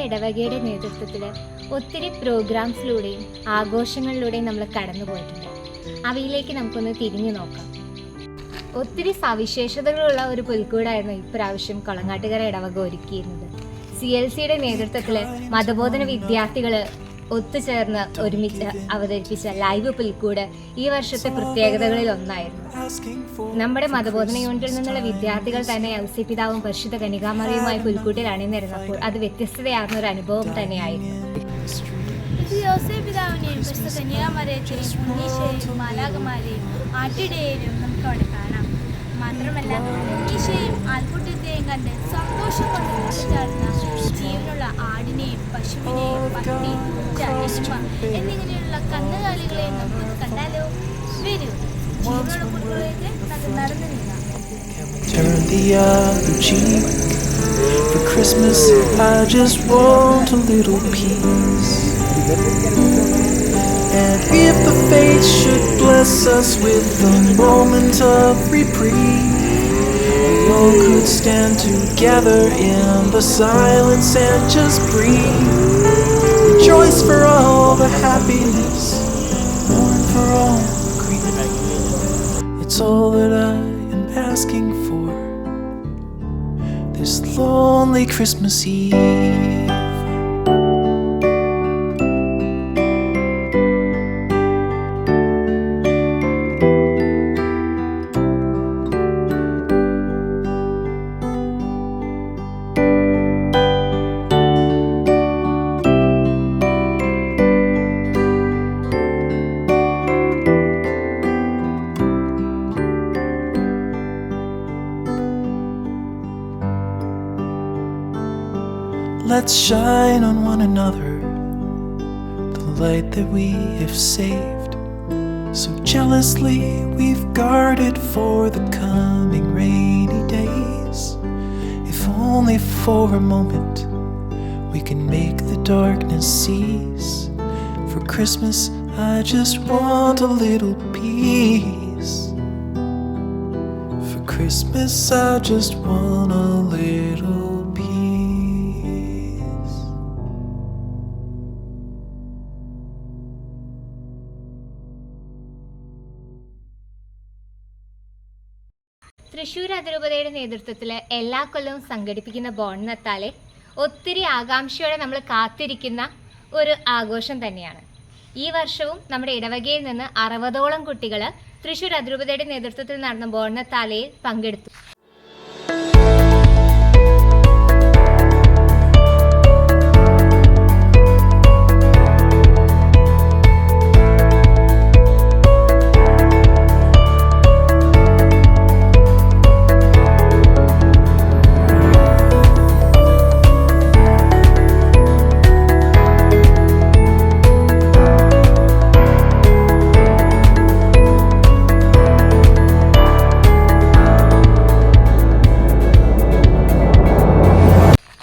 ഇടവകയുടെ നേതൃത്വത്തിൽ ഒത്തിരി പ്രോഗ്രാംസിലൂടെയും ആഘോഷങ്ങളിലൂടെയും നമ്മൾ കടന്നു പോയിട്ടുണ്ട്. അവയിലേക്ക് നമുക്കൊന്ന് തിരിഞ്ഞു നോക്കാം. ഒത്തിരി സവിശേഷതകളുള്ള ഒരു പുൽക്കൂടായിരുന്നു ഇപ്രാവശ്യം കൊളങ്ങാട്ടുകര ഇടവക ഒരുക്കിയിരുന്നത്. CLCയുടെ നേതൃത്വത്തിൽ മതബോധന വിദ്യാർത്ഥികൾ ഒത്തുചേർന്ന് ഒരുമിച്ച് അവതരിപ്പിച്ച ലൈവ് പുൽക്കൂട് ഈ വർഷത്തെ പ്രത്യേകതകളിൽ ഒന്നായിരുന്നു. നമ്മുടെ മതബോധന യൂണിറ്റിൽ നിന്നുള്ള വിദ്യാർത്ഥികൾ തന്നെ ഔസേപിതാവും പരിശുദ്ധ കന്യകാമറിയുമായി പുൽക്കൂട്ടിൽ അണിനിരന്നപ്പോൾ അത് വ്യത്യസ്തതയാർന്ന ഒരു അനുഭവം തന്നെയായിരുന്നു. ഔസേപിതാവിനെയും പരിശുദ്ധ കന്യകാമറിയത്തെയും ഉണ്ണീശയെയും മാലാഖമാരെയും ആട്ടിടയെയും നമുക്ക് അവിടെ കാണാം. മാത്രമല്ല ഉണ്ണീശയെയും ആൽക്കുട്ടിയെയും കണ്ട് സന്തോഷം കൊണ്ട് തുള്ളിച്ചാടുന്ന ജീവനുള്ള ആടിനെയും പശുവിനെയും പട്ടി എരുമ എന്നിങ്ങനെയുള്ള കന്നുകാലികളെയും നമുക്ക് കണ്ടാലോ? വരൂ, ജീവനുള്ള പുൽക്കൂടിലേക്ക് നമുക്ക് നടന്നു നീങ്ങാം. Turn the other cheek. For Christmas I just want a little peace. And if the fates should bless us with a moment of reprieve, we all could stand together in the silence and just breathe. Rejoice for all the happiness, mourn for all the grief. It's all that I am asking for this lonely Christmas Eve. Let's shine on one another the light that we have saved. So jealously we've guarded for the coming rainy days. If only for a moment we can make the darkness cease. For Christmas I just want a little peace. For Christmas I just want a little Thrissur അതിരൂപതയുടെ നേതൃത്വത്തിൽ എല്ലാ കൊല്ലവും സംഘടിപ്പിക്കുന്ന ബോൺനത്താലെ ഒത്തിരി ആകാംക്ഷയോടെ നമ്മൾ കാത്തിരിക്കുന്ന ഒരു ആഘോഷം തന്നെയാണ്. ഈ വർഷവും നമ്മുടെ ഇടവകയിൽ നിന്ന് 60ഓളം കുട്ടികൾ തൃശ്ശൂർ അതിരൂപതയുടെ നേതൃത്വത്തിൽ നടന്ന ബോൺനത്താലയിൽ പങ്കെടുത്തു.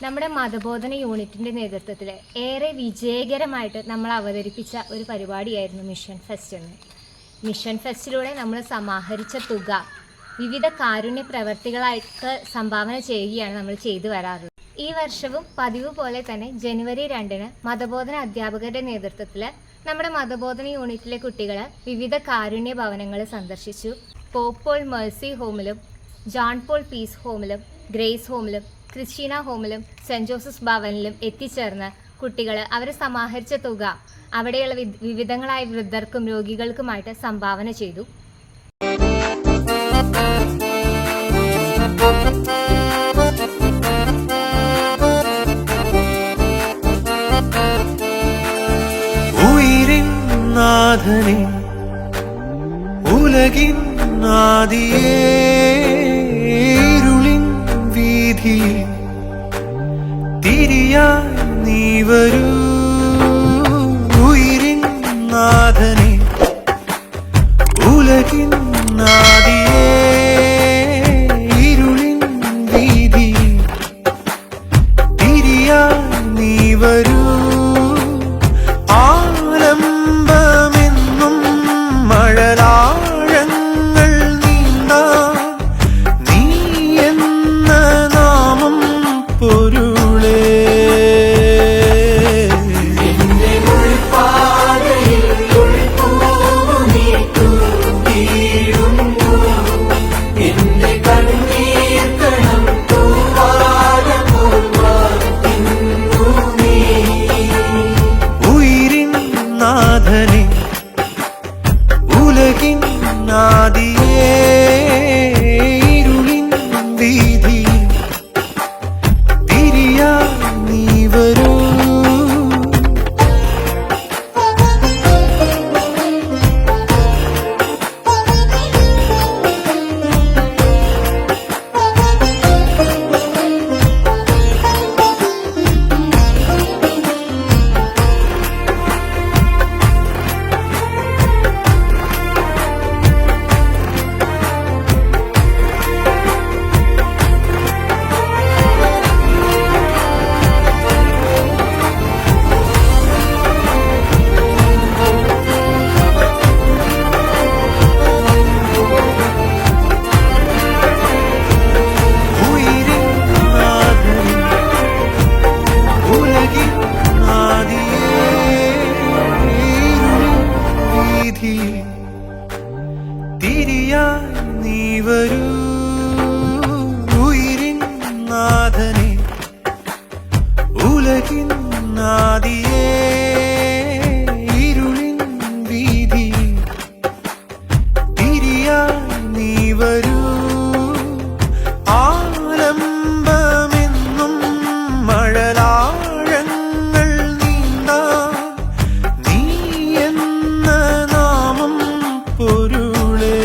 നമ്മുടെ മതബോധന യൂണിറ്റിൻ്റെ നേതൃത്വത്തിൽ ഏറെ വിജയകരമായിട്ട് നമ്മൾ അവതരിപ്പിച്ച ഒരു പരിപാടിയായിരുന്നു മിഷൻ ഫെസ്റ്റ് എന്ന്. മിഷൻ ഫെസ്റ്റിലൂടെ നമ്മൾ സമാഹരിച്ച തുക വിവിധ കാരുണ്യ പ്രവർത്തികളായിട്ട് സംഭാവന ചെയ്യുകയാണ് നമ്മൾ ചെയ്തു വരാറുള്ളത്. ഈ വർഷവും പതിവ് പോലെ തന്നെ ജനുവരി 2-ന് മതബോധന അധ്യാപകരുടെ നേതൃത്വത്തിൽ നമ്മുടെ മതബോധന യൂണിറ്റിലെ കുട്ടികൾ വിവിധ കാരുണ്യ ഭവനങ്ങൾ സന്ദർശിച്ചു. പോപ്പ് പോൾ മേഴ്സി ഹോമിലും ജോൺ പോൾ പീസ് ഹോമിലും ഗ്രേസ് ഹോമിലും ക്രിസ്റ്റീന ഹോമിലും സെൻറ്റ് ജോസഫ് ഭവനിലും എത്തിച്ചേർന്ന് കുട്ടികൾ അവർ സമാഹരിച്ച തുക അവിടെയുള്ള വിവിധങ്ങളായ വൃദ്ധർക്കും രോഗികൾക്കുമായിട്ട് സംഭാവന ചെയ്തു. നാഥനെ ഉലകിൻ ആദിയേ ഇരുളിൻ വീഥിയിൽ തിരിയായി നീ വരൂ. ഉയിരിൻ നാഥനെ ഉലകിൻ ആദിയേ ഇരുളിൻ വീഥിയിൽ തിരിയായി നീ വരൂ. വരൂ ഉയിരിൻ നാഥനെ ഉലകിൻ നാദിയേ ഇരുളിൻ വീതി തിരിയായി നീ വരൂ ആലംബമെന്നും മഴലാഴങ്ങൾ നീന്താൻ നീ എന്ന നാമം പൊരുളേ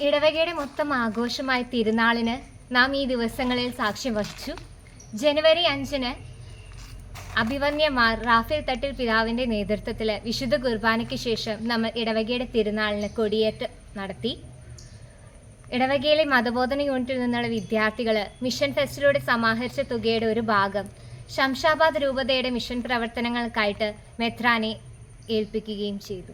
ഇടവകയുടെ മൊത്തം ആഘോഷമായ തിരുനാളിന് നാം ഈ ദിവസങ്ങളിൽ സാക്ഷ്യം വഹിച്ചു. ജനുവരി 5-ന് അഭിവന്യമാർ റാഫേൽ തട്ടിൽ പിതാവിൻ്റെ നേതൃത്വത്തിൽ വിശുദ്ധ കുർബാനയ്ക്ക് ശേഷം നമ്മൾ ഇടവകയുടെ തിരുനാളിന് കൊടിയേറ്റ് നടത്തി. ഇടവകയിലെ മതബോധന യൂണിറ്റിൽ നിന്നുള്ള വിദ്യാർത്ഥികൾ മിഷൻ ഫെസ്റ്റിലൂടെ സമാഹരിച്ച തുകയുടെ ഒരു ഭാഗം ശംഷാബാദ് രൂപതയുടെ മിഷൻ പ്രവർത്തനങ്ങൾക്കായിട്ട് മെത്രാനെ ഏൽപ്പിക്കുകയും ചെയ്തു.